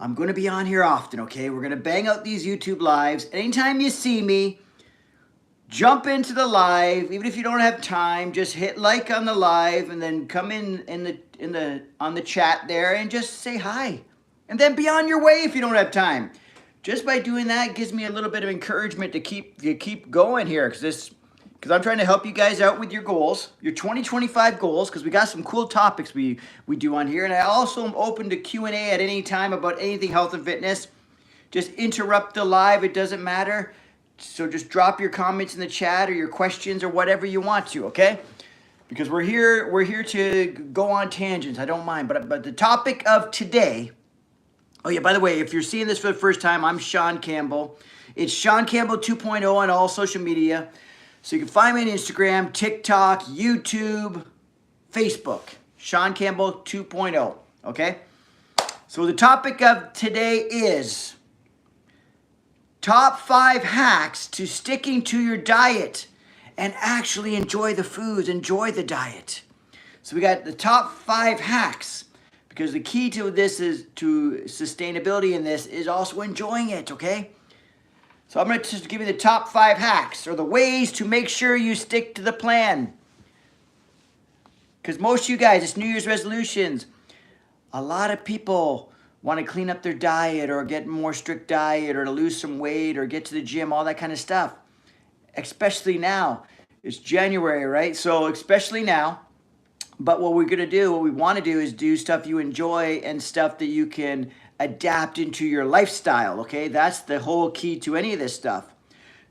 I'm going to be on here often, okay? We're going to bang out these YouTube lives. Anytime you see me, jump into the live. Even if you don't have time, just hit like on the live and then come on the chat there and just say hi. And then be on your way if you don't have time. Just by doing that gives me a little bit of encouragement to keep going here, because I'm trying to help you guys out with your goals, your 2025 goals, because we got some cool topics we do on here. And I also am open to Q&A at any time about anything health and fitness. Just interrupt the live, it doesn't matter. So just drop your comments in the chat or your questions or whatever you want to, okay? Because we're here to go on tangents. I don't mind. But the topic of today, oh yeah, by the way, if you're seeing this for the first time, I'm Shaun Campbell. It's Shaun Campbell 2.0 on all social media. So you can find me on Instagram, TikTok, YouTube, Facebook. Shaun Campbell 2.0, okay? So the topic of today is top 5 hacks to sticking to your diet and actually enjoy the foods, enjoy the diet. So we got the top 5 hacks, because the key to this is to sustainability in this is also enjoying it, okay? So I'm going to just give you the top 5 hacks, or the ways to make sure you stick to the plan. Because most of you guys, it's New Year's resolutions. A lot of people want to clean up their diet or get more strict diet or to lose some weight or get to the gym, all that kind of stuff. Especially now. It's January, right? So especially now. But what we're going to do, what we want to do is do stuff you enjoy and stuff that you can adapt into your lifestyle, okay? That's the whole key to any of this stuff.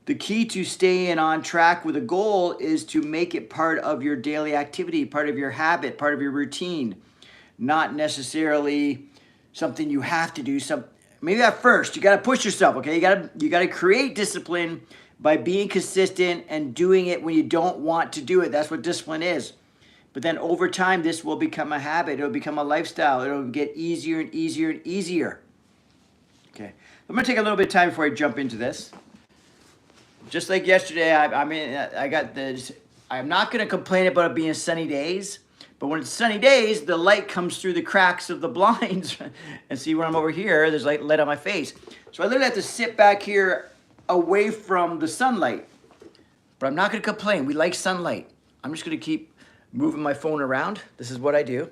The key to staying on track with a goal is to make it part of your daily activity, part of your habit, part of your routine. Not necessarily something you have to do. Maybe at first, you got to push yourself, okay? You got to create discipline by being consistent and doing it when you don't want to do it. That's what discipline is. But then over time, this will become a habit. It'll become a lifestyle. It'll get easier and easier and easier. Okay. I'm going to take a little bit of time before I jump into this. Just like yesterday, I'm not going to complain about it being sunny days. But when it's sunny days, the light comes through the cracks of the blinds. And see, when I'm over here, there's light on my face. So I literally have to sit back here away from the sunlight. But I'm not going to complain. We like sunlight. I'm just going to keep moving my phone around. This is what I do.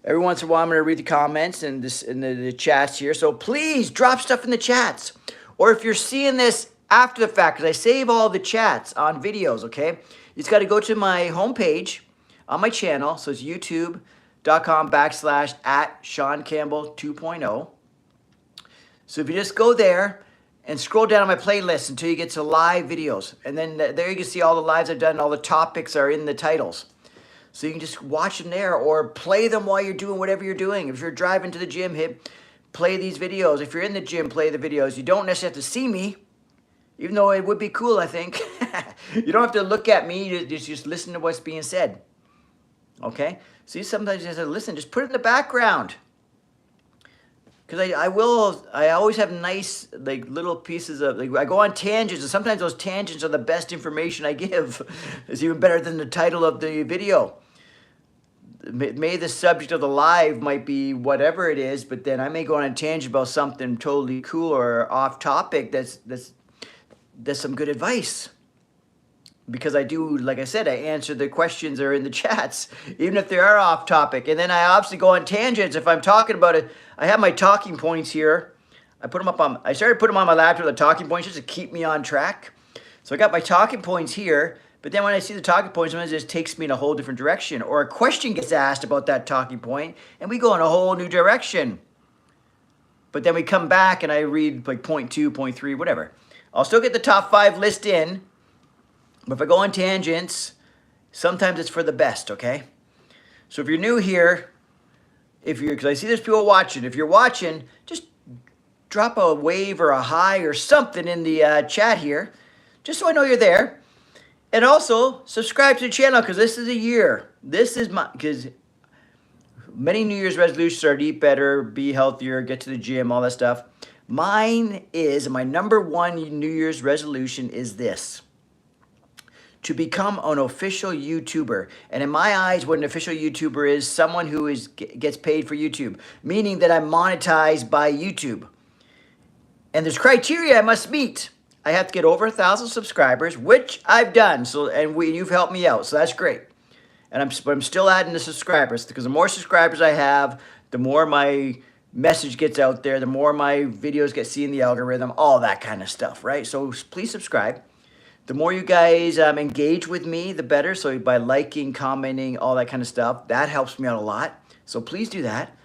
Every once in a while, I'm going to read the comments and the chats here. So please drop stuff in the chats. Or if you're seeing this after the fact, because I save all the chats on videos, okay? You just got to go to my homepage on my channel. So it's youtube.com/Shaun Campbell 2.0. So if you just go there and scroll down on my playlist until you get to live videos. And then there you can see all the lives I've done. All the topics are in the titles. So you can just watch them there or play them while you're doing whatever you're doing. If you're driving to the gym, play these videos. If you're in the gym, play the videos. You don't necessarily have to see me, even though it would be cool, I think. You don't have to look at me. You just listen to what's being said. Okay? See, sometimes you have to listen. Just put it in the background. Because I always have nice, little pieces of, I go on tangents, and sometimes those tangents are the best information I give. It's even better than the title of the video. Maybe the subject of the live might be whatever it is, but then I may go on a tangent about something totally cool or off topic that's some good advice. Because I do, like I said, I answer the questions that are in the chats, even if they are off topic. And then I obviously go on tangents if I'm talking about it. I have my talking points here. I started putting them on my laptop, the talking points, just to keep me on track. So I got my talking points here. But then when I see the talking points, sometimes it just takes me in a whole different direction. Or a question gets asked about that talking point, and we go in a whole new direction. But then we come back, and I read point 2, point 3, whatever. I'll still get the top 5 list in. But if I go on tangents, sometimes it's for the best, okay? So if you're new here, because I see there's people watching. If you're watching, just drop a wave or a hi or something in the chat here, just so I know you're there. And also, subscribe to the channel, because this is a year. Because many New Year's resolutions are to eat better, be healthier, get to the gym, all that stuff. My number 1 New Year's resolution is this: to become an official YouTuber. And in my eyes, what an official YouTuber is, someone who gets paid for YouTube, meaning that I'm monetized by YouTube. And there's criteria I must meet. I have to get over 1,000 subscribers, which I've done. So, and you've helped me out, so that's great. And I'm still adding the subscribers, because the more subscribers I have, the more my message gets out there, the more my videos get seen in the algorithm, all that kind of stuff, right? So please subscribe. The more you guys engage with me, the better. So by liking, commenting, all that kind of stuff, that helps me out a lot. So please do that.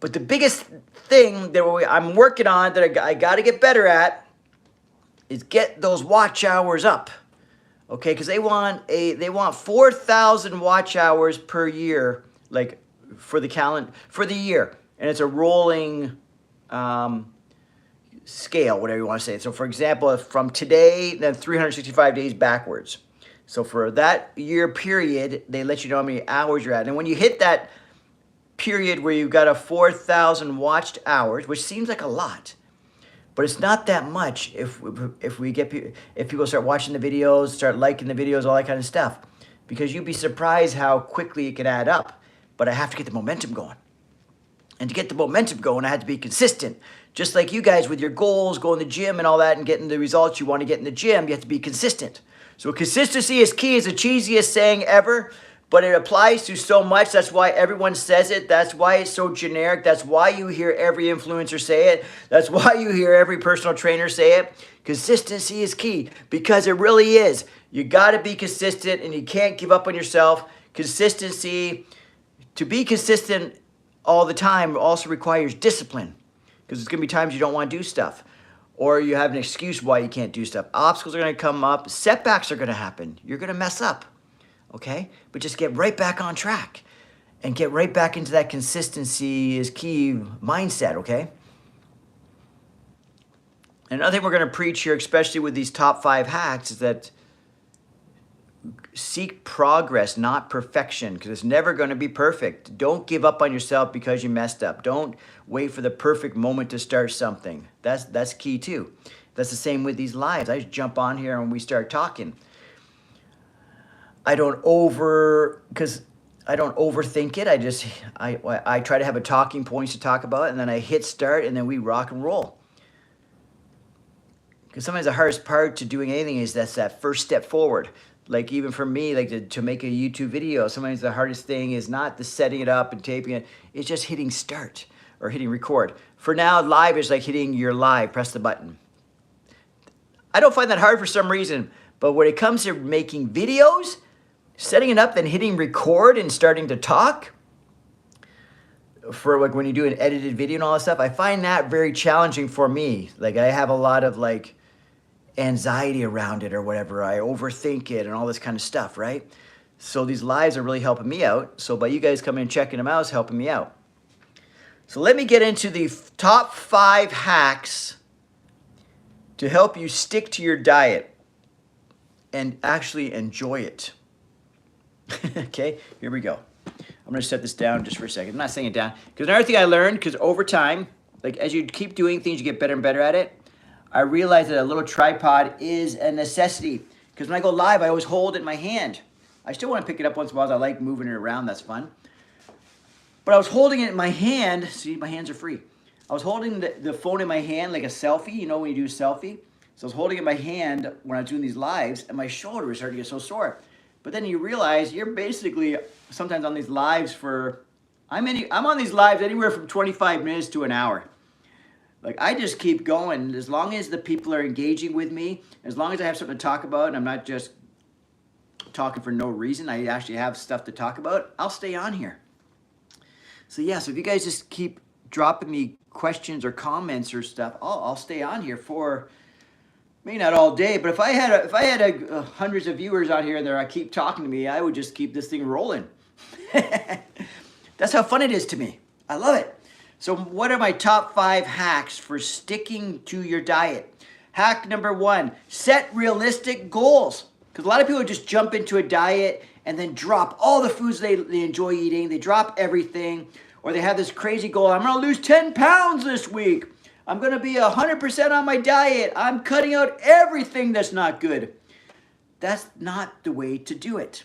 But the biggest thing that I'm working on, that I got to get better at, is get those watch hours up. Okay, because they want 4,000 watch hours per year, like for the year, and it's a rolling scale, whatever you want to say. So for example, from today, then 365 days backwards. So for that year period, they let you know how many hours you're at. And when you hit that period where you've got a 4,000 watched hours, which seems like a lot, but it's not that much if people start watching the videos, start liking the videos, all that kind of stuff. Because you'd be surprised how quickly it can add up. But I have to get the momentum going. And to get the momentum going, I had to be consistent. Just like you guys with your goals, going to the gym and all that, and getting the results you want to get in the gym, you have to be consistent. So consistency is key. It's the cheesiest saying ever, but it applies to so much. That's why everyone says it. That's why it's so generic. That's why you hear every influencer say it. That's why you hear every personal trainer say it. Consistency is key, because it really is. You got to be consistent, and you can't give up on yourself. Consistency, to be consistent all the time, also requires discipline, because there's going to be times you don't want to do stuff, or you have an excuse why you can't do stuff. Obstacles are going to come up. Setbacks are going to happen. You're going to mess up, okay? But just get right back on track and get right back into that consistency is key mindset, okay? And another thing we're going to preach here, especially with these top 5 hacks, is that seek progress, not perfection, because it's never going to be perfect. Don't give up on yourself because you messed up. Don't wait for the perfect moment to start something. That's key too. That's the same with these lives. I just jump on here and we start talking. I don't overthink it. I try to have a talking points to talk about, and then I hit start, and then we rock and roll. Because sometimes the hardest part to doing anything is that first step forward. Like even for me, like to make a YouTube video, sometimes the hardest thing is not the setting it up and taping it. It's just hitting start or hitting record. For now, live is like hitting your live, press the button. I don't find that hard for some reason, but when it comes to making videos, setting it up, then hitting record and starting to talk, for like when you do an edited video and all that stuff, I find that very challenging for me. Like I have a lot of like anxiety around it or whatever. I overthink it and all this kind of stuff, right? So these lives are really helping me out. So by you guys coming and checking them out is helping me out. So let me get into the top 5 hacks to help you stick to your diet and actually enjoy it. Okay, here we go. I'm going to set this down just for a second. I'm not saying it down. Because another thing I learned, because over time, like as you keep doing things, you get better and better at it. I realized that a little tripod is a necessity. Because when I go live, I always hold it in my hand. I still want to pick it up once in a while. I like moving it around. That's fun. But I was holding it in my hand. See, my hands are free. I was holding the phone in my hand like a selfie. You know when you do a selfie? So I was holding it in my hand when I was doing these lives, and my shoulder was starting to get so sore. But then you realize you're basically sometimes on these lives for, I'm on these lives anywhere from 25 minutes to an hour. Like I just keep going. As long as the people are engaging with me, as long as I have something to talk about and I'm not just talking for no reason, I actually have stuff to talk about, I'll stay on here. So yeah, so if you guys just keep dropping me questions or comments or stuff, I'll stay on here for, maybe not all day, but if I had hundreds of viewers on here and I keep talking to me, I would just keep this thing rolling. That's how fun it is to me. I love it. So what are my top 5 hacks for sticking to your diet? Hack number 1, set realistic goals. Because a lot of people just jump into a diet and then drop all the foods they enjoy eating. They drop everything. Or they have this crazy goal. I'm going to lose 10 pounds this week. I'm going to be 100% on my diet. I'm cutting out everything that's not good. That's not the way to do it.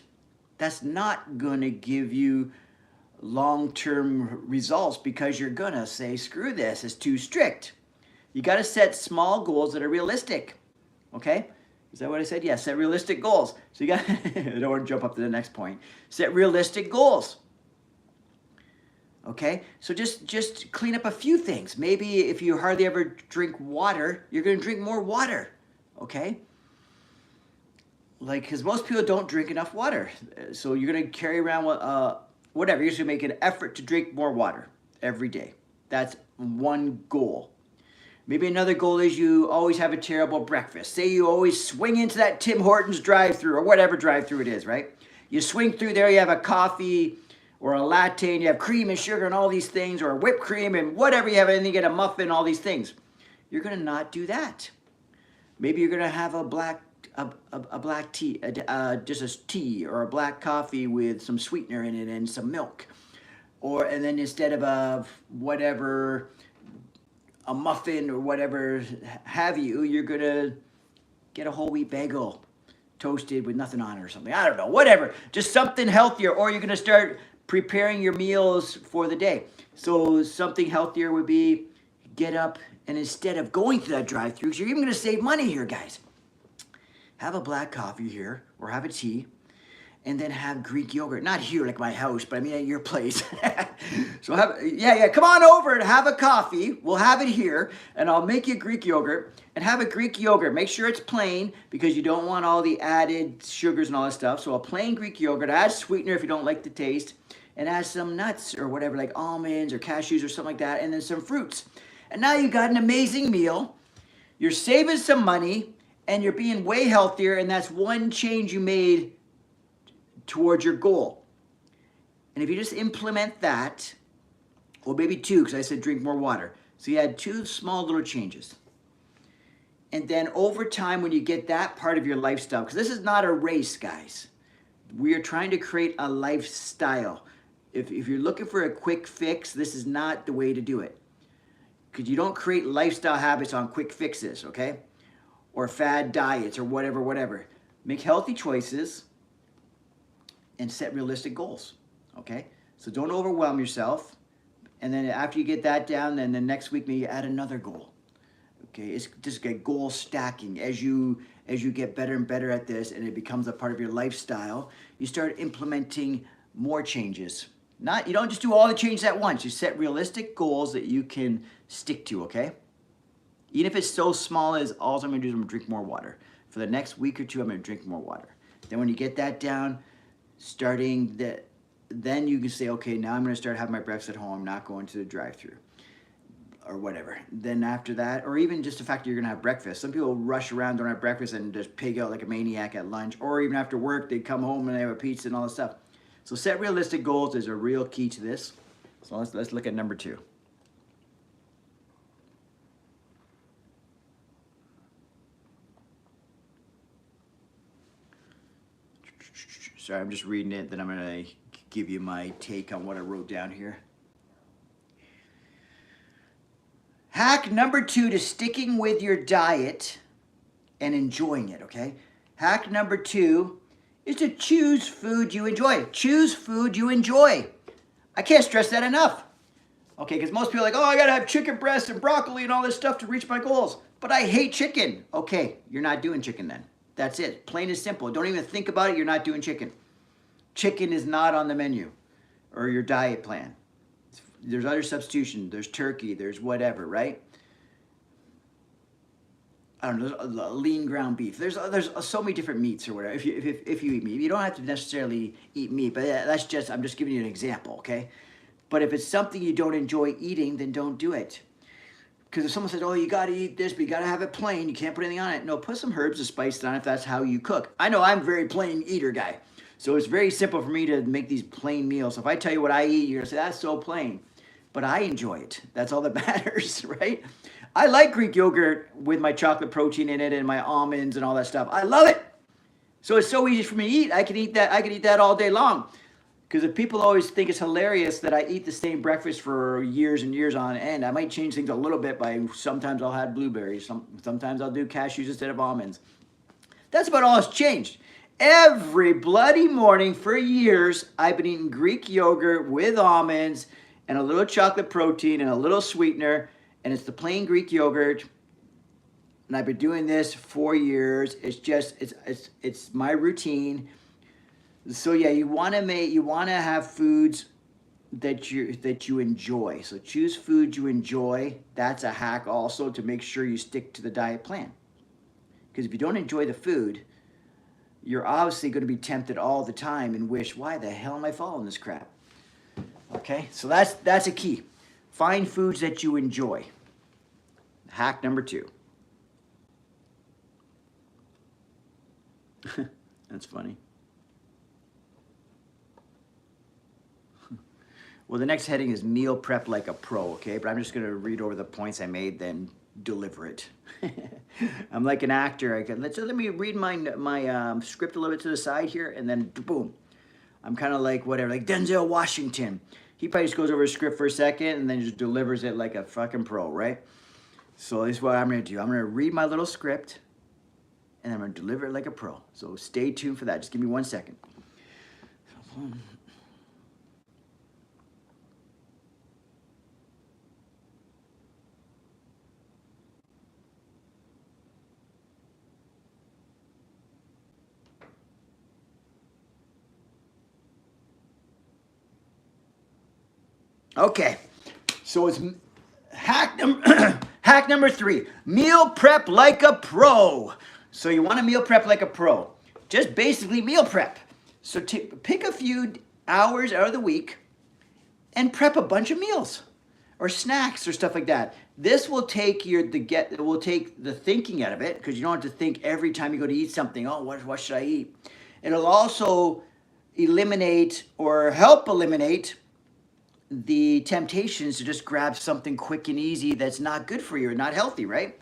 That's not going to give you long-term results because you're going to say, screw this, it's too strict. You got to set small goals that are realistic. Okay? Is that what I said? Yeah, set realistic goals. So you got, I don't want to jump up to the next point. Set realistic goals. Okay? So just clean up a few things. Maybe if you hardly ever drink water, you're going to drink more water. Okay? Like, because most people don't drink enough water. So you're going to carry around, whatever. You're just going to make an effort to drink more water every day. That's one goal. Maybe another goal is you always have a terrible breakfast. Say you always swing into that Tim Hortons drive-thru or whatever drive-thru it is, right? You swing through there, you have a coffee or a latte, and you have cream and sugar and all these things, or whipped cream and whatever you have, and then you get a muffin, all these things. You're going to not do that. Maybe you're going to have a black tea, just a tea or a black coffee with some sweetener in it and some milk. And then instead of a whatever, a muffin or whatever have you, you're going to get a whole wheat bagel toasted with nothing on it or something. I don't know, whatever. Just something healthier, or you're going to start preparing your meals for the day. So something healthier would be get up and instead of going through that drive-thru, because you're even going to save money here, guys. Have a black coffee here, or have a tea, and then have Greek yogurt. Not here like my house, but I mean at your place. So come on over and have a coffee. We'll have it here, and I'll make you Greek yogurt. And have a Greek yogurt. Make sure it's plain, because you don't want all the added sugars and all that stuff. So a plain Greek yogurt, add sweetener if you don't like the taste, and add some nuts or whatever, like almonds or cashews or something like that, and then some fruits. And now you've got an amazing meal. You're saving some money, and you're being way healthier, and that's one change you made towards your goal. And if you just implement that, or maybe two, because I said drink more water. So you had two small little changes. And then over time, when you get that part of your lifestyle, because this is not a race, guys. We are trying to create a lifestyle. If you're looking for a quick fix, this is not the way to do it. Because you don't create lifestyle habits on quick fixes, okay? Or fad diets or whatever. Make healthy choices and set realistic goals, okay? So don't overwhelm yourself. And then after you get that down, then the next week maybe add another goal. Okay, it's just like goal stacking. As you get better and better at this, and it becomes a part of your lifestyle, you start implementing more changes. You don't just do all the changes at once. You set realistic goals that you can stick to, okay? Even if it's so small as all I'm gonna do is I'm gonna drink more water. For the next week or two, I'm gonna drink more water. Then when you get that down, then you can say, okay, now I'm gonna start having my breakfast at home, not going to the drive-thru or whatever. Then after that, or even just the fact that you're gonna have breakfast. Some people rush around, don't have breakfast, and just pig out like a maniac at lunch, or even after work, they come home and they have a pizza and all this stuff. So set realistic goals is a real key to this. So let's look at number 2. Sorry, I'm just reading it, then I'm gonna give you my take on what I wrote down here. Hack number 2 to sticking with your diet and enjoying it, okay? Hack number 2 is to choose food you enjoy. Choose food you enjoy. I can't stress that enough. Okay, because most people are like, oh, I gotta have chicken breast and broccoli and all this stuff to reach my goals. But I hate chicken. Okay, you're not doing chicken then. That's it. Plain and simple. Don't even think about it. You're not doing chicken. Chicken is not on the menu or your diet plan. There's other substitution. There's turkey. There's whatever, right? I don't know, lean ground beef. There's so many different meats or whatever. If you eat meat, you don't have to necessarily eat meat, but I'm just giving you an example, okay? But if it's something you don't enjoy eating, then don't do it. Because if someone says, oh, you got to eat this, but you got to have it plain, you can't put anything on it. No, put some herbs and spices on it if that's how you cook. I know I'm a very plain eater guy. So it's very simple for me to make these plain meals. So if I tell you what I eat, you're going to say, that's so plain. But I enjoy it. That's all that matters, right? I like Greek yogurt with my chocolate protein in it and my almonds and all that stuff. I love it. So it's so easy for me to eat. I can eat that all day long. Because if people always think it's hilarious that I eat the same breakfast for years and years on end, I might change things a little bit by sometimes I'll have blueberries. Sometimes I'll do cashews instead of almonds. That's about all it's changed. every bloody morning for years, I've been eating Greek yogurt with almonds and a little chocolate protein and a little sweetener, and it's the plain Greek yogurt. And I've been doing this for years. It's just it's my routine. So yeah, you want to have foods that you enjoy. So choose foods you enjoy. That's a hack also to make sure you stick to the diet plan. Because if you don't enjoy the food, you're obviously going to be tempted all the time and wish, why the hell am I following this crap? Okay, so that's a key. Find foods that you enjoy. Hack number 2. That's funny. Well, the next heading is meal prep like a pro, okay? But I'm just going to read over the points I made, then deliver it. I'm like an actor. Let me read my script a little bit to the side here, and then boom. I'm kind of like whatever, like Denzel Washington. He probably just goes over his script for a second and then just delivers it like a fucking pro, right? So this is what I'm going to do. I'm going to read my little script, and I'm going to deliver it like a pro. So stay tuned for that. Just give me 1 second. Okay, so it's hack number 3, meal prep like a pro. So you want to meal prep like a pro. Just basically meal prep. So pick a few hours out of the week and prep a bunch of meals or snacks or stuff like that. This will take the thinking out of it, because you don't have to think every time you go to eat something, oh, what should I eat? It'll also eliminate or help eliminate the temptations to just grab something quick and easy that's not good for you or not healthy, right?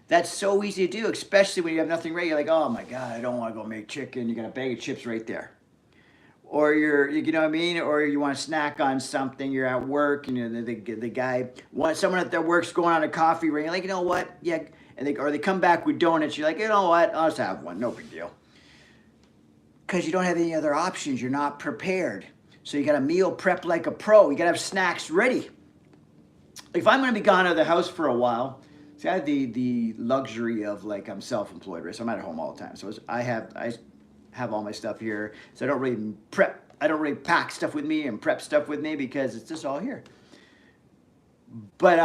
That's so easy to do, especially when you have nothing ready. You're like, oh my God, I don't want to go make chicken. You got a bag of chips right there. Or you know what I mean? Or you want to snack on something. You're at work and the guy, someone at their work's going on a coffee ring. You're like, you know what? Yeah. Or they come back with donuts. You're like, you know what? I'll just have one. No big deal. Because you don't have any other options. You're not prepared. So you got to meal prep like a pro. You got to have snacks ready. If I'm going to be gone out of the house for a while, see, I have the luxury of, like, I'm self-employed, right? So I'm at home all the time. So I have all my stuff here. So I don't really pack stuff with me and prep stuff with me because it's just all here. But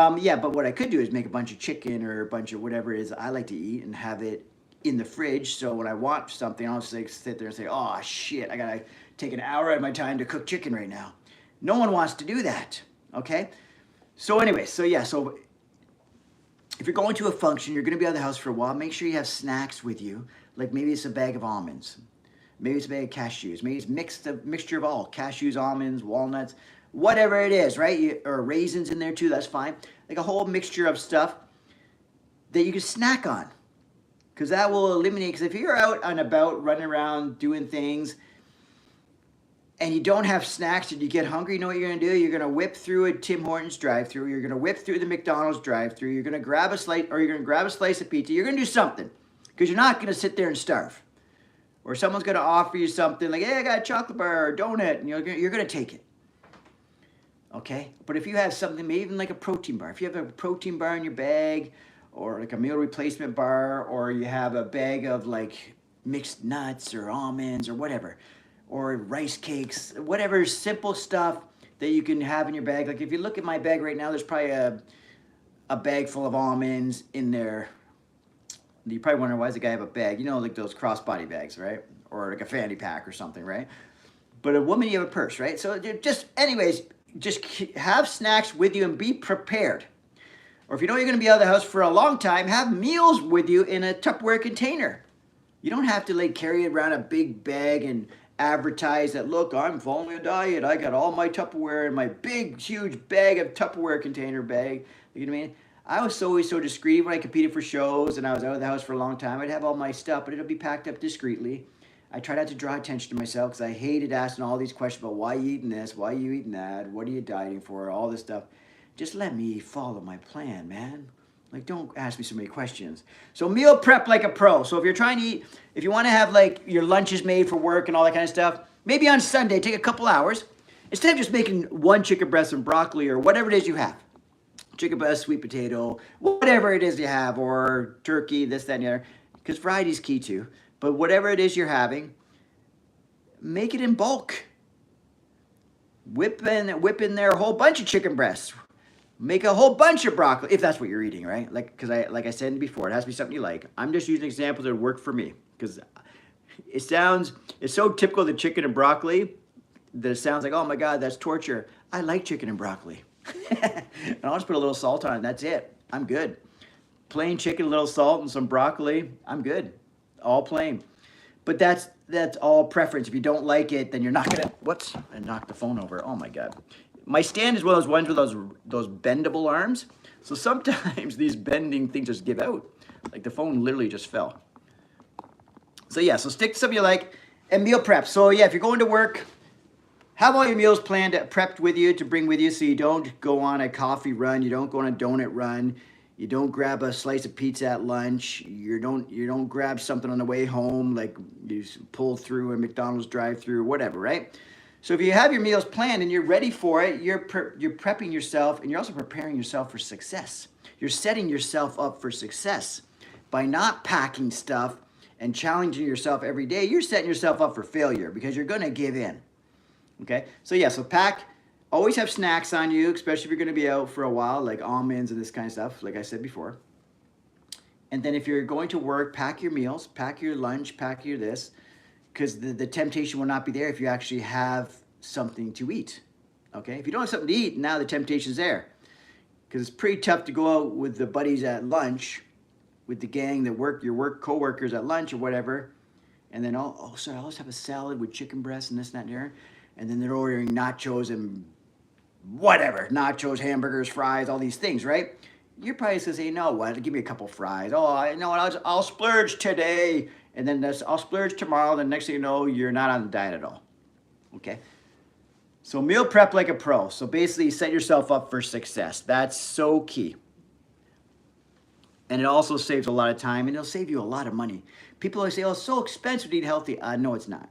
but what I could do is make a bunch of chicken or a bunch of whatever it is I like to eat and have it in the fridge. So when I want something, I'll just sit there and say, oh shit, I gotta take an hour out of my time to cook chicken right now. No one wants to do that, okay? So anyway, so if you're going to a function, you're going to be out of the house for a while, make sure you have snacks with you. Like maybe it's a bag of almonds. Maybe it's a bag of cashews. Maybe it's a mixture of all. Cashews, almonds, walnuts, whatever it is, right? Or raisins in there too, that's fine. Like a whole mixture of stuff that you can snack on. Because that will eliminate, because if you're out and about, running around, doing things, and you don't have snacks and you get hungry, you know what you're going to do? You're going to whip through a Tim Hortons drive-thru. You're going to whip through the McDonald's drive-thru. You're going to grab a slice, or you're going to grab a slice of pizza. You're going to do something, because you're not going to sit there and starve. Or someone's going to offer you something like, hey, I got a chocolate bar or a donut, and you're going to take it. Okay? But if you have something, maybe even like a protein bar. If you have a protein bar in your bag, or like a meal replacement bar, or you have a bag of like mixed nuts or almonds or whatever, or rice cakes, whatever simple stuff that you can have in your bag. Like if you look at my bag right now, there's probably a bag full of almonds in there. You probably wonder, why does the guy have a bag? You know, like those crossbody bags, right? Or like a fanny pack or something, right? But a woman, you have a purse, right? So just have snacks with you and be prepared. Or if you know you're going to be out of the house for a long time, have meals with you in a Tupperware container. You don't have to like carry around a big bag and advertise that, look, I'm following a diet. I got all my Tupperware in my big, huge bag of Tupperware container bag. You know what I mean? I was always so discreet when I competed for shows and I was out of the house for a long time. I'd have all my stuff, but it'll be packed up discreetly. I try not to draw attention to myself because I hated asking all these questions about why you eating this, why you eating that, what are you dieting for, all this stuff. Just let me follow my plan, man. Like, don't ask me so many questions. So meal prep like a pro. So if you're trying to eat, if you want to have like your lunches made for work and all that kind of stuff, maybe on Sunday, take a couple hours. Instead of just making one chicken breast and broccoli or whatever it is you have. Chicken breast, sweet potato, whatever it is you have, or turkey, this, that, and the other. Because variety is key too. But whatever it is you're having, make it in bulk. Whip in there a whole bunch of chicken breasts. Make a whole bunch of broccoli, if that's what you're eating, right? Like I said before, it has to be something you like. I'm just using examples that work for me because it's so typical of the chicken and broccoli that it sounds like, oh my God, that's torture. I like chicken and broccoli. And I'll just put a little salt on it, and that's it. I'm good. Plain chicken, a little salt, and some broccoli, I'm good. All plain. But that's all preference. If you don't like it, then you're not gonna, whoops, I knocked the phone over. Oh my God. My stand is one of those ones with those bendable arms. So sometimes these bending things just give out. Like the phone literally just fell. So yeah, so stick to something you like and meal prep. So yeah, if you're going to work, have all your meals planned, prepped with you to bring with you so you don't go on a coffee run, you don't go on a donut run, you don't grab a slice of pizza at lunch, you don't grab something on the way home, like you pull through a McDonald's drive-through, whatever, right? So if you have your meals planned and you're ready for it, you're prepping yourself and you're also preparing yourself for success. You're setting yourself up for success. By not packing stuff and challenging yourself every day, you're setting yourself up for failure because you're going to give in. Okay, so yeah, so always have snacks on you, especially if you're going to be out for a while, like almonds and this kind of stuff, like I said before. And then if you're going to work, pack your meals, pack your lunch, pack your this, because the temptation will not be there if you actually have something to eat. Okay, if you don't have something to eat, now the temptation's there. Because it's pretty tough to go out with the buddies at lunch, with the gang that work, your work co-workers at lunch or whatever, and then, oh, sorry, I'll just have a salad with chicken breast and this and that and there. And then they're ordering nachos and whatever, nachos, hamburgers, fries, all these things, right? You're probably going to say, no, what? Give me a couple fries. Oh, I know what, I'll splurge today. And then I'll splurge tomorrow. The next thing you know, you're not on the diet at all. Okay? So meal prep like a pro. So basically set yourself up for success. That's so key. And it also saves a lot of time and it'll save you a lot of money. People always say, oh, it's so expensive to eat healthy. No, it's not.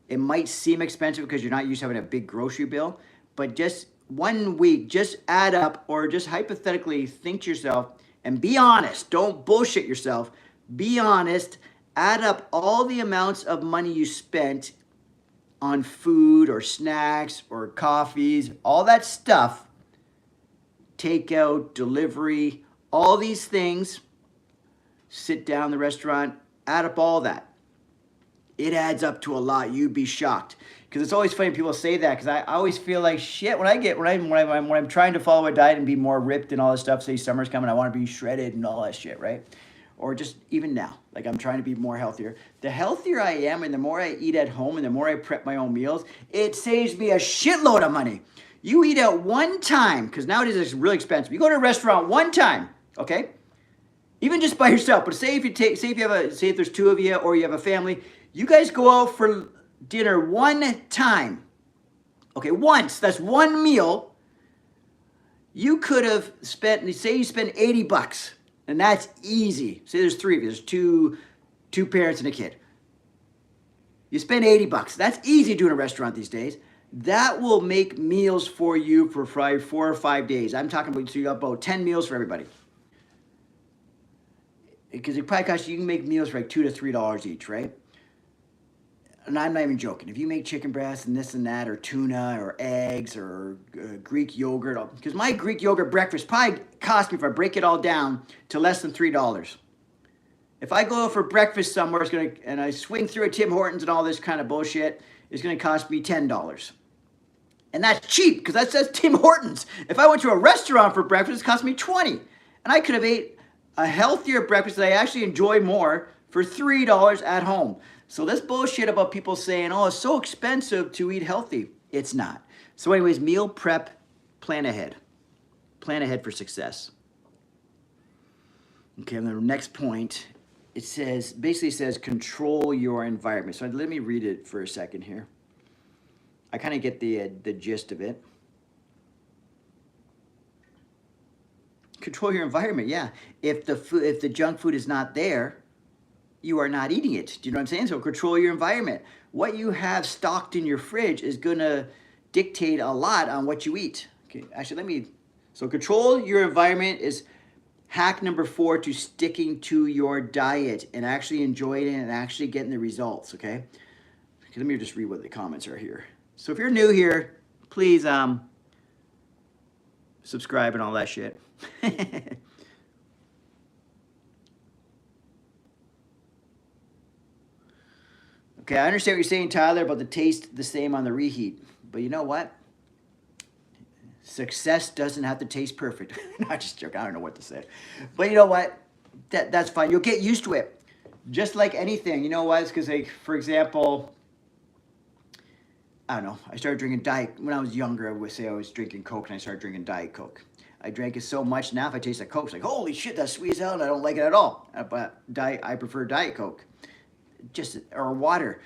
It might seem expensive because you're not used to having a big grocery bill, but just 1 week, just add up or just hypothetically think to yourself and be honest. Don't bullshit yourself. Be honest. Add up all the amounts of money you spent on food or snacks or coffees, all that stuff, takeout, delivery, all these things, sit down in the restaurant, add up all that. It adds up to a lot. You'd be shocked. Because it's always funny when people say that, because I always feel like shit when I'm trying to follow a diet and be more ripped and all this stuff, say summer's coming, I want to be shredded and all that shit, right? Or just even now, like I'm trying to be more healthier. The healthier I am and the more I eat at home and the more I prep my own meals, it saves me a shitload of money. You eat out one time, because nowadays it's really expensive. You go to a restaurant one time, okay? Even just by yourself, but say if there's two of you or you have a family, you guys go out for dinner one time, okay, once, that's one meal. You could have spent, say you spend $80, and that's easy. Say there's three of you, there's two parents and a kid. You spend $80, that's easy to do in a restaurant these days. That will make meals for you for 4 or 5 days. I'm talking about, so you got about 10 meals for everybody. Because it probably costs you can make meals for like $2 to $3 each, right? And I'm not even joking. If you make chicken breast and this and that, or tuna, or eggs, or Greek yogurt, because my Greek yogurt breakfast probably cost me, if I break it all down, to less than $3. If I go for breakfast somewhere, and I swing through a Tim Hortons and all this kind of bullshit, it's going to cost me $10. And that's cheap, because that says Tim Hortons. If I went to a restaurant for breakfast, it cost me $20. And I could have ate a healthier breakfast that I actually enjoy more for $3 at home. So this bullshit about people saying, oh, it's so expensive to eat healthy. It's not. So anyways, meal prep, plan ahead. Plan ahead for success. Okay, and the next point, basically says control your environment. So let me read it for a second here. I kind of get the gist of it. control your environment. Yeah, if the junk food is not there, you are not eating it. Do you know what I'm saying? So control your environment. What you have stocked in your fridge is gonna dictate a lot on what you eat. Okay, actually, so control your environment is hack number 4 to sticking to your diet and actually enjoying it and actually getting the results, okay? Let me just read what the comments are here. So if you're new here, please subscribe and all that shit. Okay, I understand what you're saying, Tyler, about the taste the same on the reheat. But you know what? Success doesn't have to taste perfect. Not just joking. I don't know what to say. But you know what? That's fine. You'll get used to it. Just like anything. You know what? It's because, like, for example, I don't know. I started drinking Diet. When I was younger, I would say I was drinking Coke, and I started drinking Diet Coke. I drank it so much, now if I taste like Coke, it's like, holy shit, that's sweet as hell, and I don't like it at all. But I prefer Diet Coke. Or water.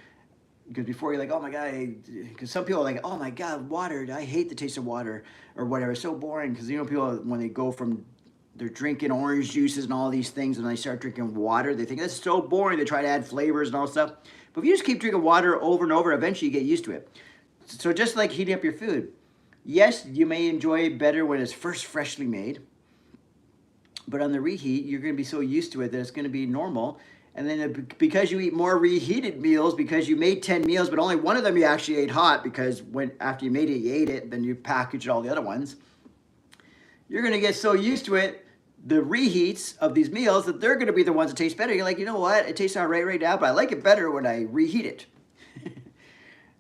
Because before you're like, oh my God, because some people are like, oh my God, water, I hate the taste of water, or whatever, it's so boring. Because you know, people, when they go from, they're drinking orange juices and all these things, and they start drinking water, they think that's so boring. They try to add flavors and all stuff. But if you just keep drinking water over and over, eventually you get used to it. So just like heating up your food, yes, you may enjoy it better when it's freshly made, but on the reheat, you're going to be so used to it that it's going to be normal. And then because you eat more reheated meals, because you made 10 meals, but only one of them you actually ate hot, because after you made it, you ate it, then you packaged all the other ones, you're going to get so used to it, the reheats of these meals, that they're going to be the ones that taste better. You're like, you know what? It tastes all right now, but I like it better when I reheat it.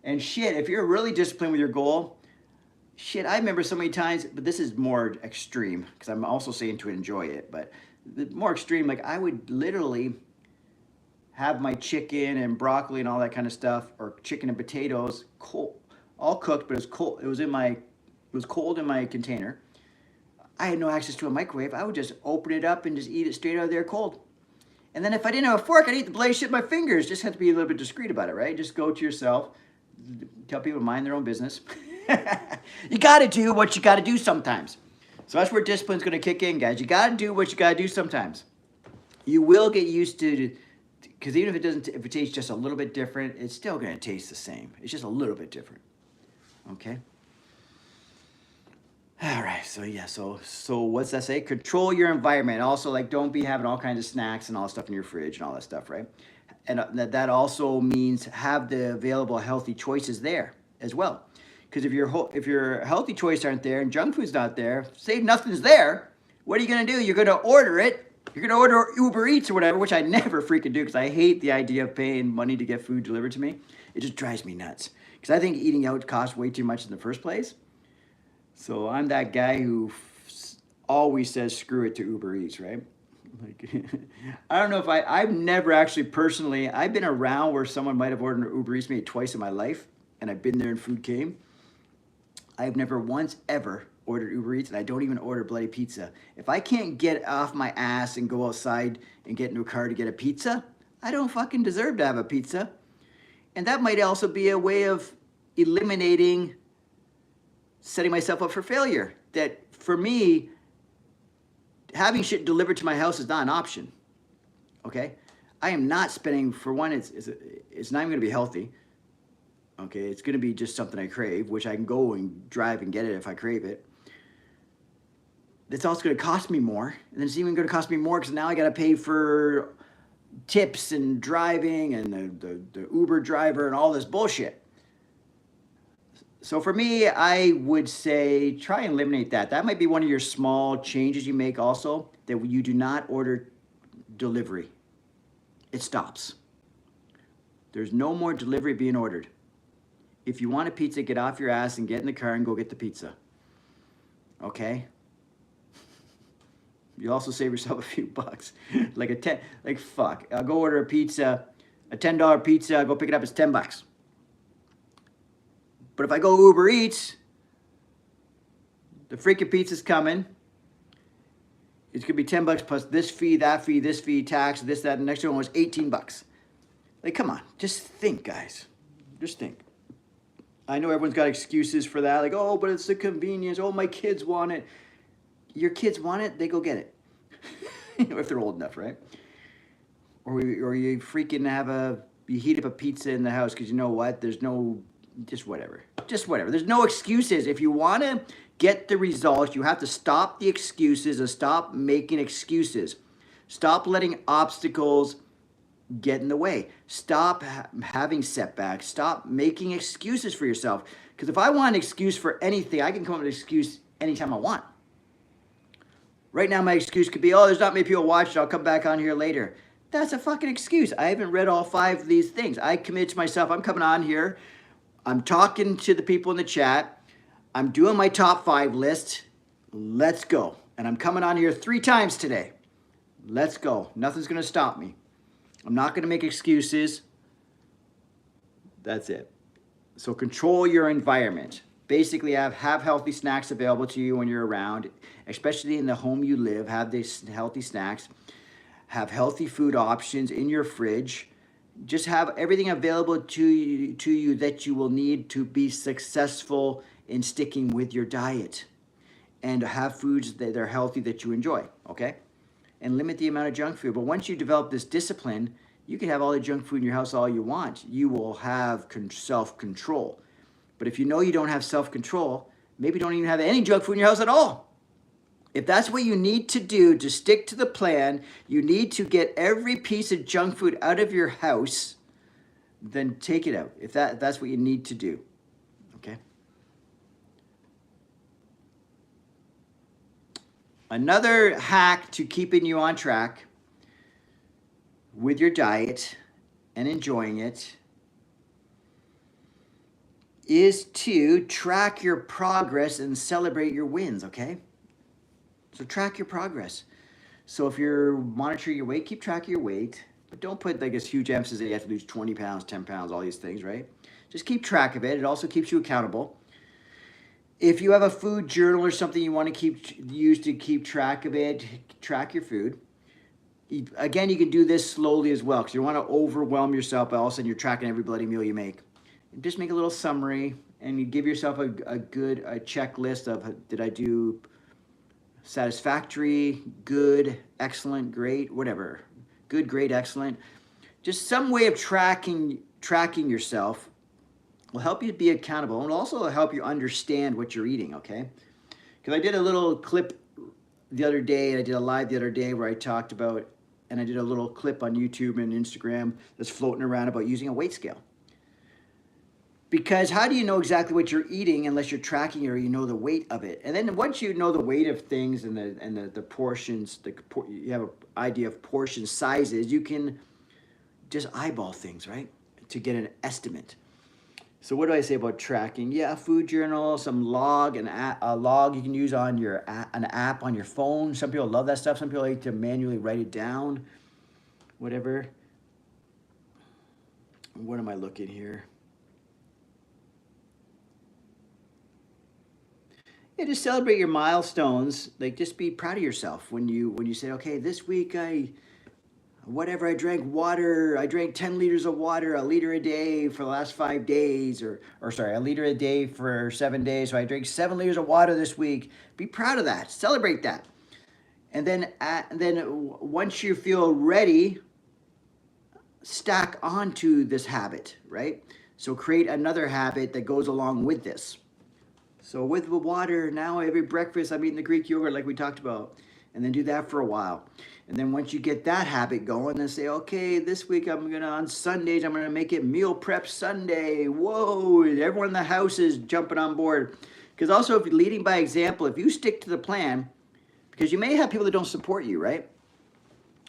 And shit, if you're really disciplined with your goal, shit, I remember so many times, but this is more extreme, because I'm also saying to enjoy it, but the more extreme, like I would literally have my chicken and broccoli and all that kind of stuff, or chicken and potatoes, cold, all cooked, but it was cold. It was cold in my container. I had no access to a microwave. I would just open it up and just eat it straight out of there cold. And then if I didn't have a fork, I'd eat the bloody shit with my fingers. Just have to be a little bit discreet about it, right? Just go to yourself, tell people to mind their own business. You got to do what you got to do sometimes. So that's where discipline's going to kick in, guys. You got to do what you got to do sometimes. You will get used to, because even if it tastes just a little bit different, it's still going to taste the same. It's just a little bit different. Okay? All right, so yeah, so what's that say? Control your environment. Also, like, don't be having all kinds of snacks and all that stuff in your fridge and all that stuff, right? And that also means have the available healthy choices there as well. Because if your healthy choices aren't there and junk food's not there, say nothing's there, what are you going to do? You're going to order it. You're going to order Uber Eats or whatever, which I never freaking do because I hate the idea of paying money to get food delivered to me. It just drives me nuts. Because I think eating out costs way too much in the first place. So I'm that guy who always says screw it to Uber Eats, right? Like, I don't know if I've never actually personally, I've been around where someone might have ordered Uber Eats maybe twice in my life, and I've been there and food came. I've never once ever ordered Uber Eats, and I don't even order bloody pizza. If I can't get off my ass and go outside and get into a car to get a pizza, I don't fucking deserve to have a pizza. And that might also be a way of eliminating setting myself up for failure. That for me, having shit delivered to my house is not an option. Okay? I am not spending, for one, it's not even going to be healthy. Okay? It's going to be just something I crave, which I can go and drive and get it if I crave it. It's also going to cost me more. And then it's even going to cost me more because now I got to pay for tips and driving and the Uber driver and all this bullshit. So for me, I would say try and eliminate that. That might be one of your small changes you make also, that you do not order delivery. It stops. There's no more delivery being ordered. If you want a pizza, get off your ass and get in the car and go get the pizza. Okay? You also save yourself a few bucks. Fuck. I'll go order a pizza, a $10 pizza, I'll go pick it up, it's $10. But if I go Uber Eats, the freaking pizza's coming. It's going to be $10 plus this fee, this fee, tax, this, that, and the next one was $18. Like, come on. Just think, guys. Just think. I know everyone's got excuses for that. Like, oh, but it's the convenience. Oh, my kids want it. your kids want it, they go get it. If they're old enough, right? Or you freaking you heat up a pizza in the house because you know what? There's no, just whatever. Just whatever. There's no excuses. If you want to get the results, you have to stop the excuses and stop making excuses. Stop letting obstacles get in the way. Stop having setbacks. Stop making excuses for yourself. Because if I want an excuse for anything, I can come up with an excuse anytime I want. Right now, my excuse could be, oh, there's not many people watching. I'll come back on here later. That's a fucking excuse. I haven't read all 5 of these things. I committed to myself. I'm coming on here. I'm talking to the people in the chat. I'm doing my top 5 list. Let's go. And I'm coming on here 3 times today. Let's go. Nothing's going to stop me. I'm not going to make excuses. That's it. So control your environment. Basically, have healthy snacks available to you when you're around, especially in the home you live. Have these healthy snacks. Have healthy food options in your fridge. Just have everything available to you that you will need to be successful in sticking with your diet. And have foods that are healthy that you enjoy, okay? And limit the amount of junk food. But once you develop this discipline, you can have all the junk food in your house all you want. You will have self-control. But if you know you don't have self-control, maybe don't even have any junk food in your house at all. If that's what you need to do to stick to the plan, you need to get every piece of junk food out of your house, then take it out. If that's what you need to do, okay? Another hack to keeping you on track with your diet and enjoying it is to track your progress and celebrate your wins, okay? So track your progress. So if you're monitoring your weight, keep track of your weight, but don't put like this huge emphasis that you have to lose 20 pounds, 10 pounds, all these things, right? Just keep track of it. It also keeps you accountable. If you have a food journal or something you want to use to keep track of it, track your food. Again, you can do this slowly as well because you don't want to overwhelm yourself, but all of a sudden you're tracking every bloody meal you make. And just make a little summary and you give yourself a good checklist of did I do satisfactory, good, excellent, great, whatever. Good, great, excellent. Just some way of tracking yourself will help you be accountable and will also help you understand what you're eating, okay? Because I did a little clip the other day, and I did a live the other day where I talked about, and I did a little clip on YouTube and Instagram that's floating around about using a weight scale. Because how do you know exactly what you're eating unless you're tracking or you know the weight of it? And then once you know the weight of things and the portions, you have an idea of portion sizes, you can just eyeball things, right? To get an estimate. So what do I say about tracking? Yeah, a food journal, some log, a log you can use on an app on your phone. Some people love that stuff. Some people like to manually write it down, whatever. What am I looking here? Yeah, just celebrate your milestones. Like, just be proud of yourself when you say, okay, this week I drank water. I drank 10 liters of water, a liter a day for the last 5 days, or sorry, a liter a day for 7 days. So I drank 7 liters of water this week. Be proud of that. Celebrate that. And then once you feel ready, stack onto this habit, right? So create another habit that goes along with this. So with the water, now every breakfast I'm eating the Greek yogurt like we talked about. And then do that for a while. And then once you get that habit going, then say, okay, this week on Sundays, I'm gonna make it meal prep Sunday. Whoa, everyone in the house is jumping on board. Because also, if you're leading by example, if you stick to the plan, because you may have people that don't support you, right?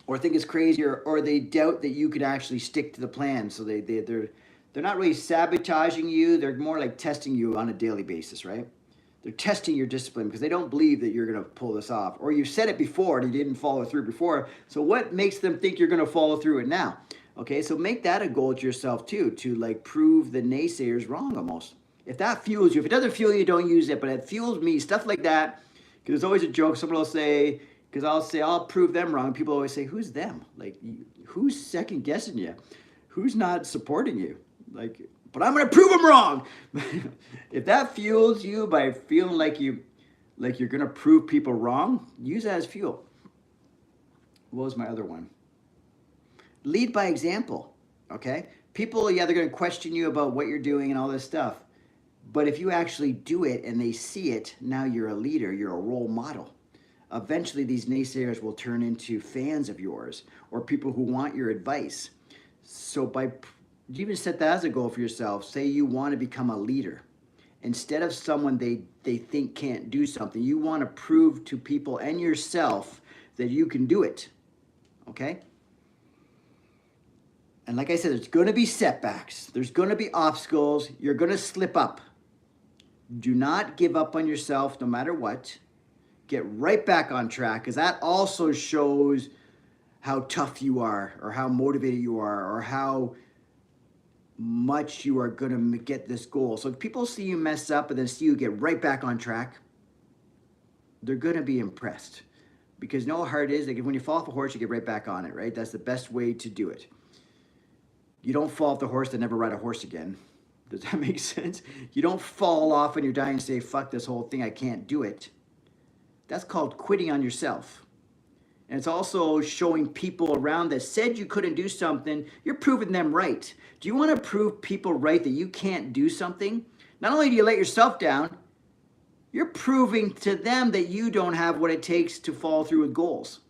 Or think it's crazy, or they doubt that you could actually stick to the plan. So they're not really sabotaging you. They're more like testing you on a daily basis, right? They're testing your discipline because they don't believe that you're going to pull this off. Or you said it before and you didn't follow through before. So what makes them think you're going to follow through it now? Okay, so make that a goal to yourself too, to like prove the naysayers wrong almost. If that fuels you, if it doesn't fuel you, don't use it, but it fuels me, stuff like that. Because there's always a joke, someone will say, because I'll say, I'll prove them wrong. People always say, who's them? Like, who's second guessing you? Who's not supporting you? Like, but I'm going to prove them wrong. If that fuels you by feeling like like you're going to prove people wrong, use that as fuel. What was my other one? Lead by example, okay? People, yeah, they're going to question you about what you're doing and all this stuff. But if you actually do it and they see it, now you're a leader, you're a role model. Eventually, these naysayers will turn into fans of yours or people who want your advice. So you even set that as a goal for yourself. Say you want to become a leader. Instead of someone they think can't do something, you want to prove to people and yourself that you can do it, okay? And like I said, there's going to be setbacks. There's going to be obstacles. You're going to slip up. Do not give up on yourself no matter what. Get right back on track, because that also shows how tough you are or how motivated you are or how much you are going to get this goal. So if people see you mess up and then see you get right back on track, they're going to be impressed. Because you know how hard it is? Like when you fall off a horse, you get right back on it, right? That's the best way to do it. You don't fall off the horse and never ride a horse again. Does that make sense? You don't fall off when you're dying and say, fuck this whole thing, I can't do it. That's called quitting on yourself. And it's also showing people around that said you couldn't do something, you're proving them right. Do you want to prove people right that you can't do something? Not only do you let yourself down, you're proving to them that you don't have what it takes to follow through with goals.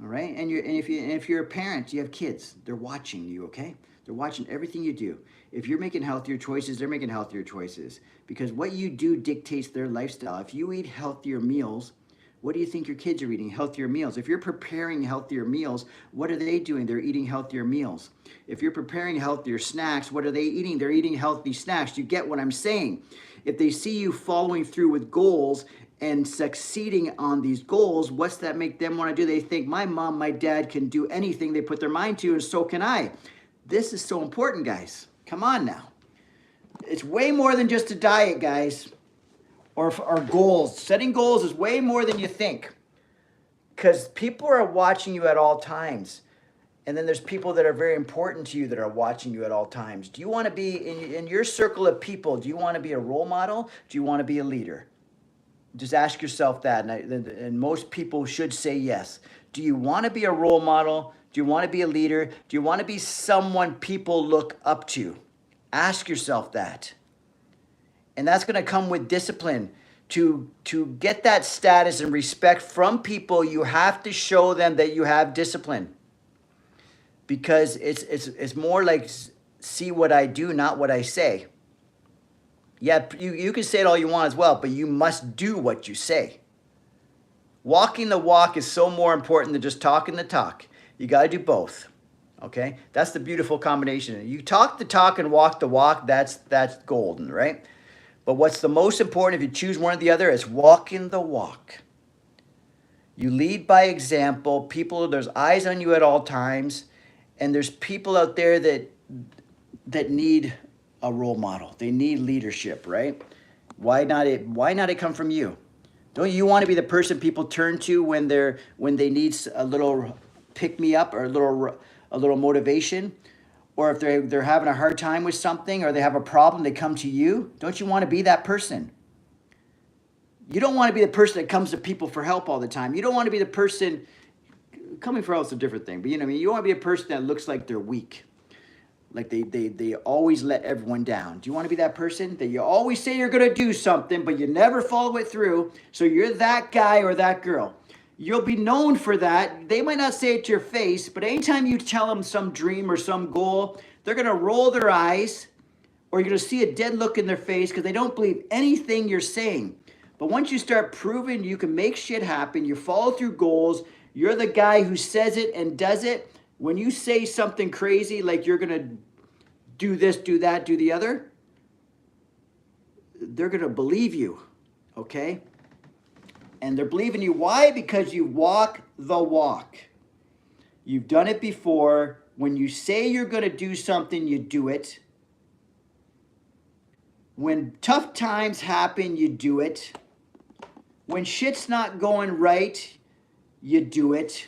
All right? And if you're a parent, you have kids, they're watching you, okay? They're watching everything you do. If you're making healthier choices, they're making healthier choices. Because what you do dictates their lifestyle. If you eat healthier meals, what do you think your kids are eating? Healthier meals. If you're preparing healthier meals, what are they doing? They're eating healthier meals. If you're preparing healthier snacks, what are they eating? They're eating healthy snacks. You get what I'm saying? If they see you following through with goals and succeeding on these goals, what's that make them want to do? They think, my mom, my dad can do anything they put their mind to, and so can I. This is so important, guys. Come on now. It's way more than just a diet, guys, or goals. Setting goals is way more than you think, because people are watching you at all times. And then there's people that are very important to you that are watching you at all times. Do you want to be, in your circle of people, do you want to be a role model? Do you want to be a leader? Just ask yourself that, and most people should say yes. Do you want to be a role model? Do you want to be a leader? Do you want to be someone people look up to? Ask yourself that. And that's going to come with discipline. To get that status and respect from people, you have to show them that you have discipline. Because it's more like see what I do, not what I say. Yeah, you can say it all you want as well, but you must do what you say. Walking the walk is so more important than just talking the talk. You got to do both, okay? That's the beautiful combination. You talk the talk and walk the walk, that's golden, right? But what's the most important, if you choose one or the other, is walking the walk. You lead by example. People, there's eyes on you at all times, and there's people out there that need a role model. They need leadership, right? Why not it come from you? Don't you want to be the person people turn to when they need a little pick me up or a little motivation? Or if they're having a hard time with something or they have a problem, they come to you? Don't you want to be that person? You don't want to be the person that comes to people for help all the time. You don't want to be the person, coming for help is a different thing, but you know what I mean? You want to be a person that looks like they're weak. Like they always let everyone down. Do you want to be that person that you always say you're going to do something, but you never follow it through? So you're that guy or that girl. You'll be known for that. They might not say it to your face, but anytime you tell them some dream or some goal, they're going to roll their eyes, or you're going to see a dead look in their face because they don't believe anything you're saying. But once you start proving you can make shit happen, you follow through goals, you're the guy who says it and does it. When you say something crazy, like you're going to do this, do that, do the other, they're going to believe you, okay? And they're believing you. Why? Because you walk the walk. You've done it before. When you say you're going to do something, you do it. When tough times happen, you do it. When shit's not going right, you do it.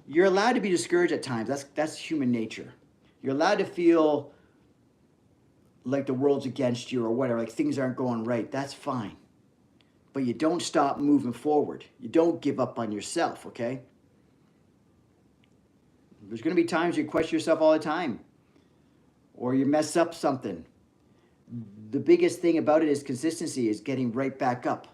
You're allowed to be discouraged at times. That's human nature. You're allowed to feel like the world's against you or whatever, like things aren't going right, that's fine. But you don't stop moving forward. You don't give up on yourself, okay? There's going to be times you question yourself all the time, or you mess up something. The biggest thing about it is consistency, is getting right back up.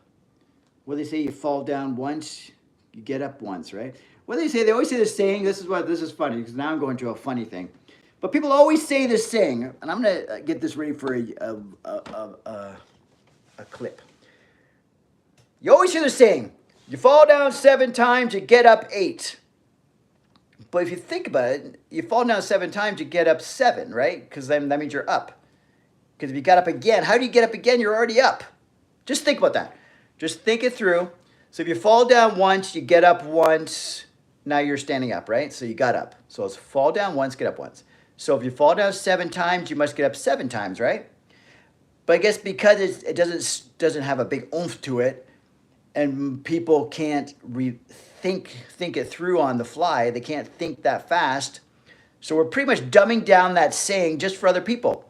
What do they say? You fall down once, you get up once, right? What do they say? They always say this saying. This is funny, because now I'm going to a funny thing. But people always say this saying, and I'm going to get this ready for a clip. You always hear the saying, you fall down 7 times, you get up 8. But if you think about it, you fall down 7 times, you get up 7, right? Because then that means you're up. Because if you got up again, how do you get up again? You're already up. Just think about that. Just think it through. So if you fall down once, you get up once, now you're standing up, right? So you got up. So it's fall down once, get up once. So if you fall down 7 times, you must get up 7 times, right? But I guess because it doesn't have a big oomph to it, and people can't think it through on the fly, they can't think that fast, so we're pretty much dumbing down that saying just for other people.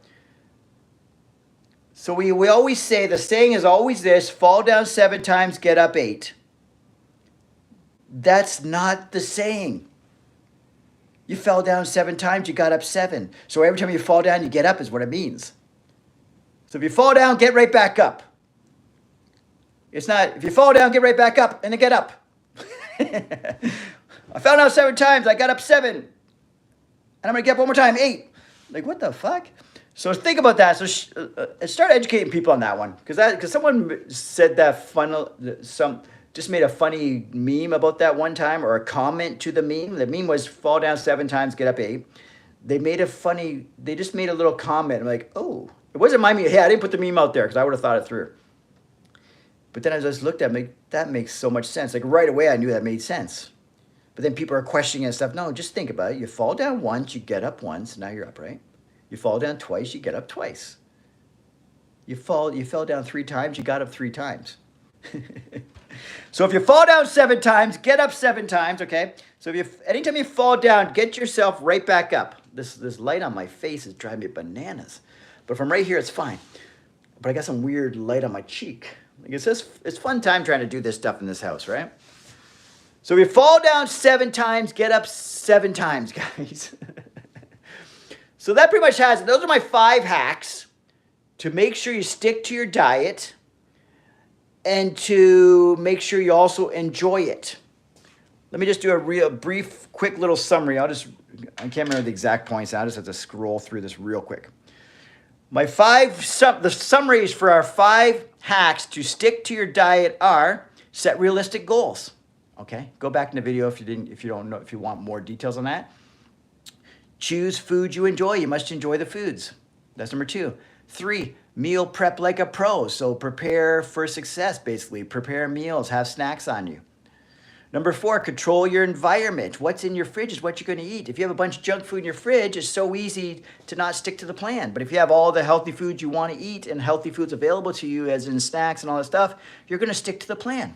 So we always say, the saying is always this: fall down 7 times, get up 8. That's not the saying. You fell down 7 times, you got up 7. So every time you fall down, you get up is what it means. So if you fall down, get right back up. It's not, if you fall down, get right back up, and then get up. I fell down 7 times, I got up 7. And I'm going to get up one more time, 8. Like, what the fuck? So think about that. So start educating people on that one. Because someone said that just made a funny meme about that one time, or a comment to the meme. The meme was fall down 7 times, get up 8. They just made a little comment. I'm like, oh, it wasn't my meme. Hey, I didn't put the meme out there because I would have thought it through. But then I just looked at it, that makes so much sense. Like right away, I knew that made sense. But then people are questioning and stuff. No, just think about it. You fall down once, you get up once. Now you're up, right? You fall down twice, you get up twice. You fell down 3 times, you got up 3 times. So if you fall down 7 times, get up 7 times, okay? So anytime you fall down, get yourself right back up. This light on my face is driving me bananas. But from right here, it's fine. But I got some weird light on my cheek. Like it's fun time trying to do this stuff in this house, right? So if you fall down 7 times, get up 7 times, guys. So that pretty much those are my 5 hacks to make sure you stick to your diet and to make sure you also enjoy it. Let me just do a brief, quick little summary. I can't remember the exact points. I just have to scroll through this real quick. The summaries for our 5 hacks to stick to your diet are: set realistic goals. Okay, go back in the video if you want more details on that. Choose food you enjoy. You must enjoy the foods. That's number 2. 3, meal prep like a pro. So prepare for success, basically. Prepare meals, have snacks on you. Number 4, control your environment. What's in your fridge is what you're going to eat. If you have a bunch of junk food in your fridge, it's so easy to not stick to the plan. But if you have all the healthy foods you want to eat and healthy foods available to you, as in snacks and all that stuff, you're going to stick to the plan.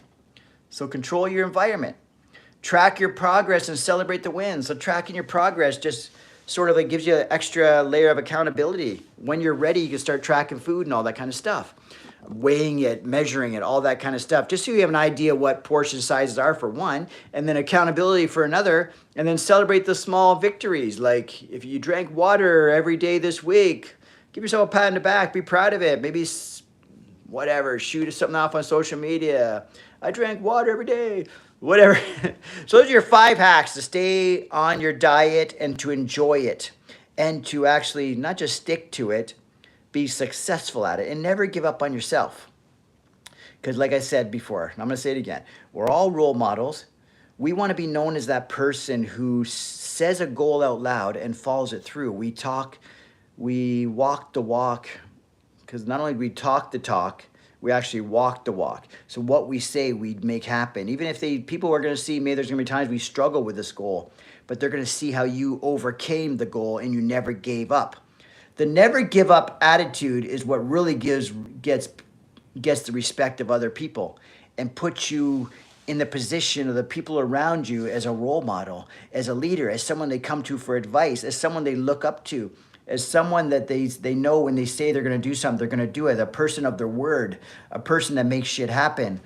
So control your environment. Track your progress and celebrate the wins. So tracking your progress just sort of like gives you an extra layer of accountability. When you're ready, you can start tracking food and all that kind of stuff. Weighing it, measuring it, all that kind of stuff, just so you have an idea what portion sizes are for one, and then accountability for another, and then celebrate the small victories. Like if you drank water every day this week, give yourself a pat on the back, be proud of it. Maybe whatever, shoot something off on social media. I drank water every day, whatever. So those are your 5 hacks to stay on your diet and to enjoy it, and to actually not just stick to it, be successful at it, and never give up on yourself. Because like I said before, and I'm going to say it again, we're all role models. We want to be known as that person who says a goal out loud and follows it through. We walk the walk, because not only do we talk the talk, we actually walk the walk. So what we say, we make happen. Even if people are going to see, maybe there's going to be times we struggle with this goal, but they're going to see how you overcame the goal and you never gave up. The never give up attitude is what really gets the respect of other people and puts you in the position of the people around you as a role model, as a leader, as someone they come to for advice, as someone they look up to, as someone that they know when they say they're going to do something, they're going to do it. A person of their word, a person that makes shit happen.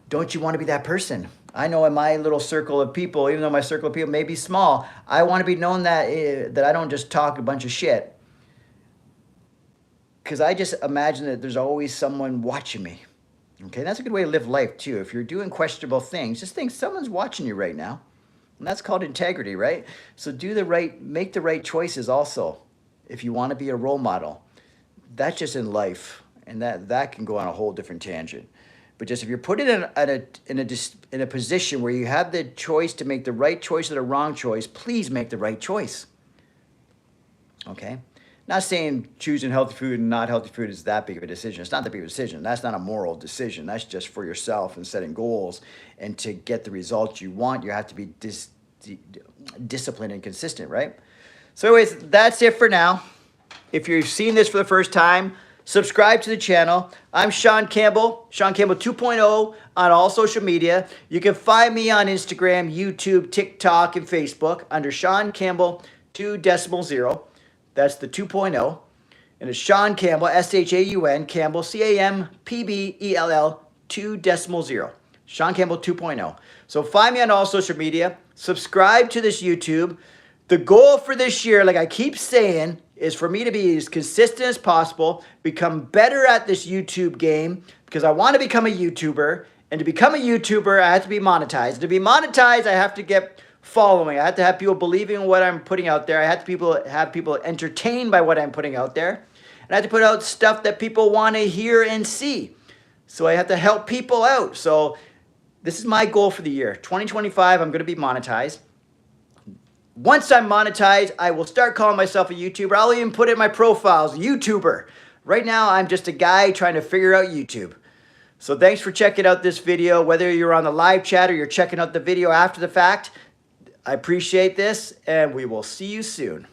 Don't you want to be that person? I know in my little circle of people, even though my circle of people may be small, I want to be known that I don't just talk a bunch of shit. Because I just imagine that there's always someone watching me. Okay, that's a good way to live life too. If you're doing questionable things, just think someone's watching you right now. And that's called integrity, right? So make the right choices also. If you want to be a role model, that's just in life. And that can go on a whole different tangent. But just if you're put in a position where you have the choice to make the right choice or the wrong choice, please make the right choice. Okay? Not saying choosing healthy food and not healthy food is that big of a decision. It's not that big of a decision. That's not a moral decision. That's just for yourself and setting goals. And to get the results you want, you have to be disciplined and consistent, right? So anyways, that's it for now. If you've seen this for the first time, subscribe to the channel. I'm Shaun Campbell, Shaun Campbell 2.0 on all social media. You can find me on Instagram, YouTube, TikTok, and Facebook under Shaun Campbell 2.0. That's the 2.0. And it's Shaun Campbell, S-H-A-U-N, Campbell, C-A-M-P-B-E-L-L 2.0. Shaun Campbell 2.0. So find me on all social media. Subscribe to this YouTube. The goal for this year, like I keep saying, is for me to be as consistent as possible, become better at this YouTube game, because I want to become a YouTuber. And to become a YouTuber, I have to be monetized. To be monetized, I have to get following. I have to have people believing in what I'm putting out there. I have to have people entertained by what I'm putting out there. And I have to put out stuff that people want to hear and see. So I have to help people out. So this is my goal for the year. 2025, I'm going to be monetized. Once I'm monetized, I will start calling myself a YouTuber. I'll even put it in my profiles, YouTuber. Right now, I'm just a guy trying to figure out YouTube. So thanks for checking out this video. Whether you're on the live chat or you're checking out the video after the fact, I appreciate this, and we will see you soon.